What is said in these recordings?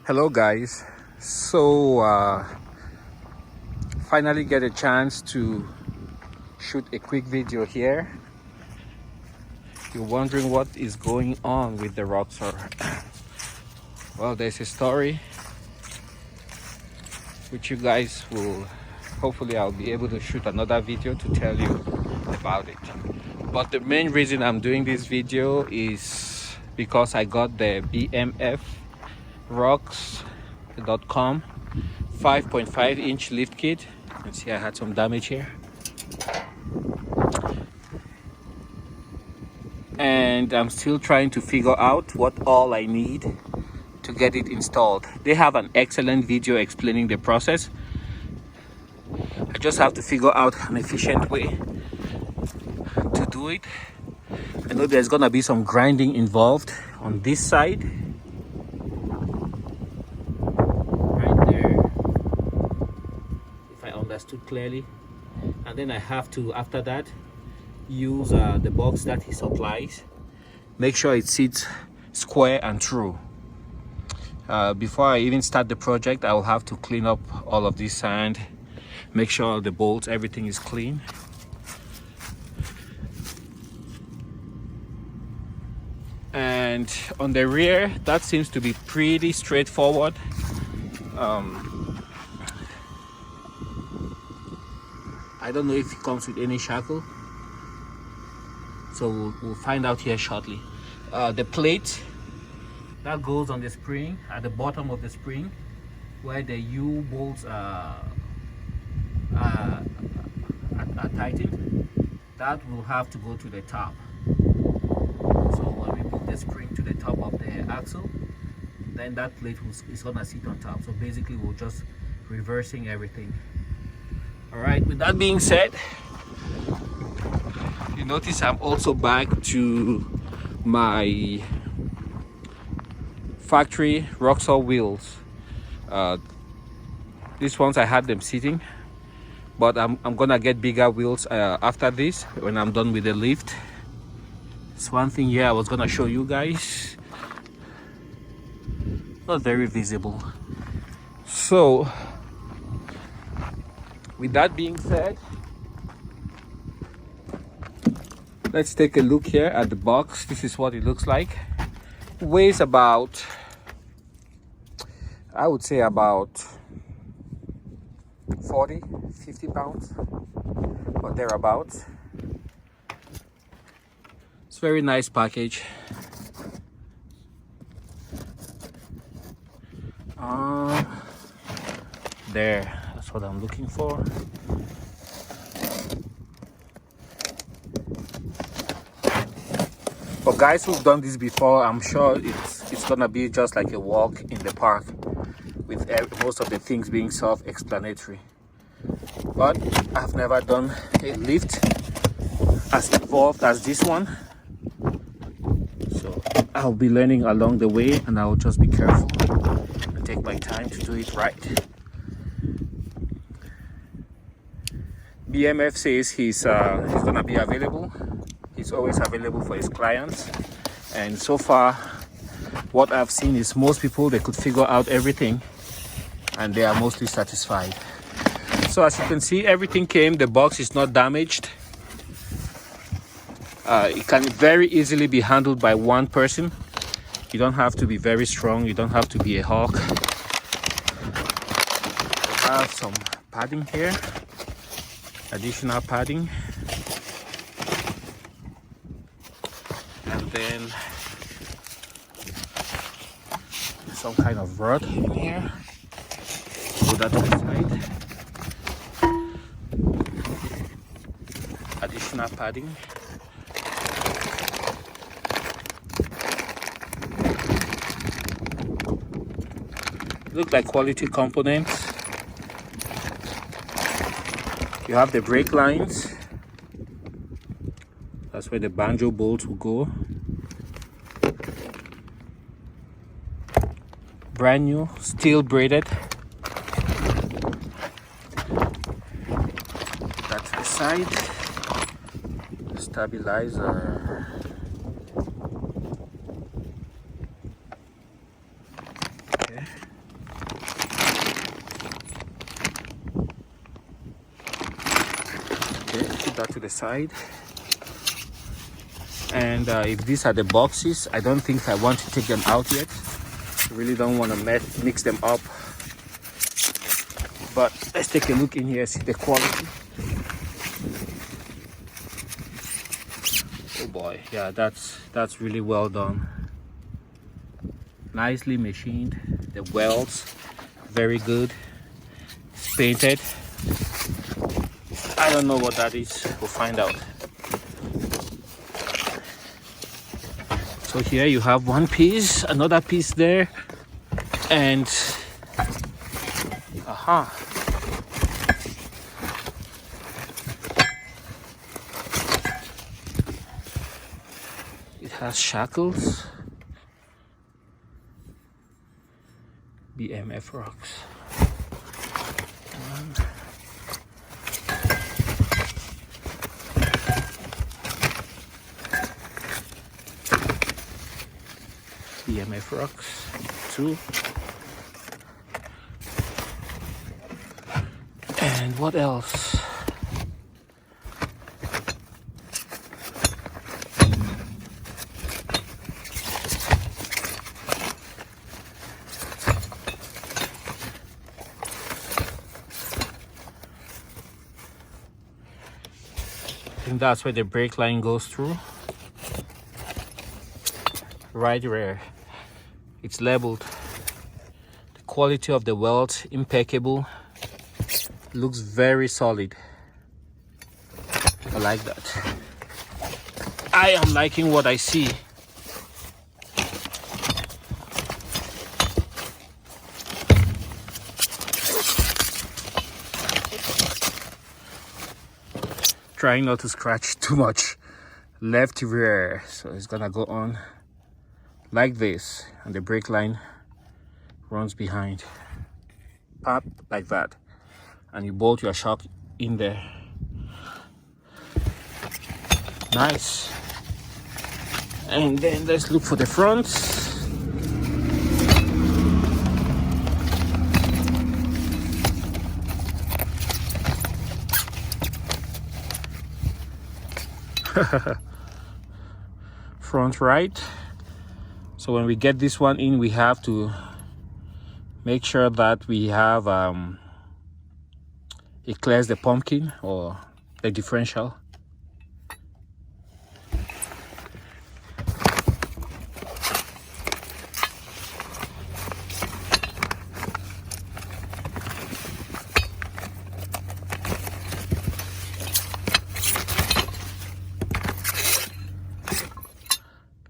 Hello guys, so finally get a chance to shoot a quick video here. You're wondering what is going on with the Roxor. Well, there's a story which you guys will, hopefully I'll be able to shoot another video to tell you about it. But the main reason I'm doing this video is because I got the BFM Rox.com 5.5 inch lift kit. You can see I had some damage here, and I'm still trying to figure out what all I need to get it installed. They have an excellent video explaining the process. I just have to figure out an efficient way to do it. I know there's gonna be some grinding involved on this side right there, if I understood clearly, and then I have to, after that, use the box that he supplies, make sure it sits square and true. Before I even start the project, I will have to clean up all of this sand, make sure the bolts, everything is clean. And on the rear, that seems to be pretty straightforward. I don't know if it comes with any shackle, so we'll find out here shortly. The plate that goes on the spring, at the bottom of the spring, where the U bolts are tightened, that will have to go to the top. So when we put the spring to the top of the axle, then that plate is gonna sit on top. So basically we're just reversing everything. All right, with that being said, you notice I'm also back to my factory Roxor wheels. These ones I had them sitting, but I'm gonna get bigger wheels after this, when I'm done with the lift. It's one thing here I was gonna show you guys, not very visible. So with that being said, let's take a look here at the box. This is what it looks like. It weighs about, I would say about 40-50 pounds or thereabouts. It's a very nice package. There, that's what I'm looking for. For guys who've done this before, I'm sure it's gonna be just like a walk in the park, with most of the things being self-explanatory. But I've never done a lift as involved as this one, so I'll be learning along the way, and I'll just be careful and take my time to do it right. BMF says he's gonna be available. He's always available for his clients, and so far what I've seen is most people, they could figure out everything and they are mostly satisfied. So as you can see, everything came, the box is not damaged. It can very easily be handled by one person. You don't have to be very strong, you don't have to be a hawk. I have some padding here, additional padding, and then some kind of rod in here. Put that to the side. Additional padding. Look like quality components. You have the brake lines. That's where the banjo bolts will go. Brand new, steel braided. That's the side. Stabilizer. Okay. put that to the side. And if these are the boxes, I don't think I want to take them out yet. I really don't want to mix them up. But let's take a look in here, see the quality. Oh boy, yeah, that's really well done. Nicely machined. The welds, very good. It's painted. I don't know what that is. We'll find out. So here you have one piece, another piece there, and it has shackles. BFM Rox. BFM Rox 2. And what else? I think that's where the brake line goes through. Right there. It's labeled. The quality of the weld, impeccable. Looks very solid. I like that. I am liking what I see. Trying not to scratch too much. Left rear, so it's gonna go on like this, and the brake line runs behind. Pop like that, and you bolt your shock in there. Nice. And then let's look for the front. Front right. So when we get this one in, we have to make sure that we have it clears the pumpkin or the differential.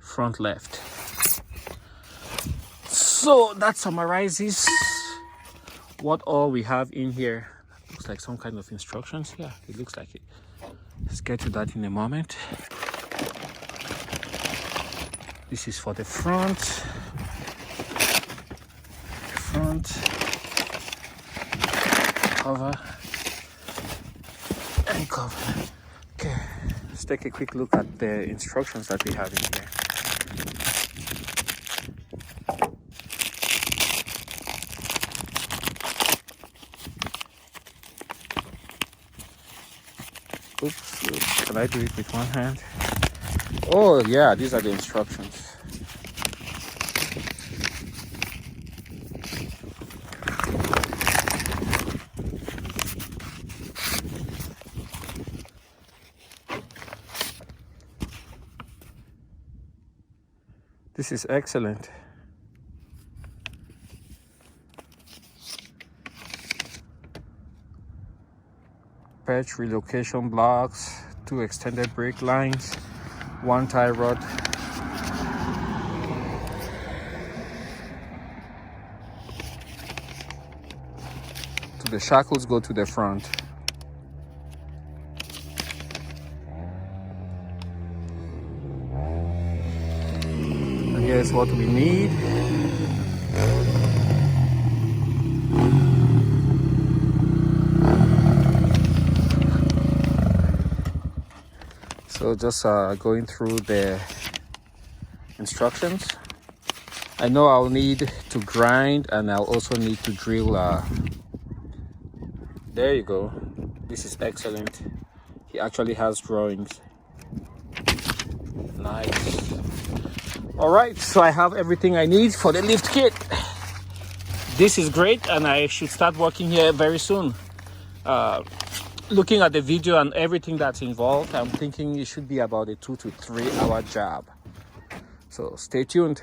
Front left. So that summarizes what all we have in here. Looks like some kind of instructions. Yeah, it looks like it. Let's get to that in a moment. This is for the front. Cover and cover. Okay, let's take a quick look at the instructions that we have in here. Oops, can I do it with one hand? Oh yeah, these are the instructions. This is excellent. Patch relocation blocks, 2 extended brake lines, 1 tie rod. So the shackles go to the front. And here's what we need. So just going through the instructions. I know I'll need to grind, and I'll also need to drill. There you go. This is excellent. He actually has drawings. Nice. All right, so I have everything I need for the lift kit. This is great, and I should start working here very soon. Looking at the video and everything that's involved, I'm thinking it should be about a 2 to 3 hour job. So stay tuned.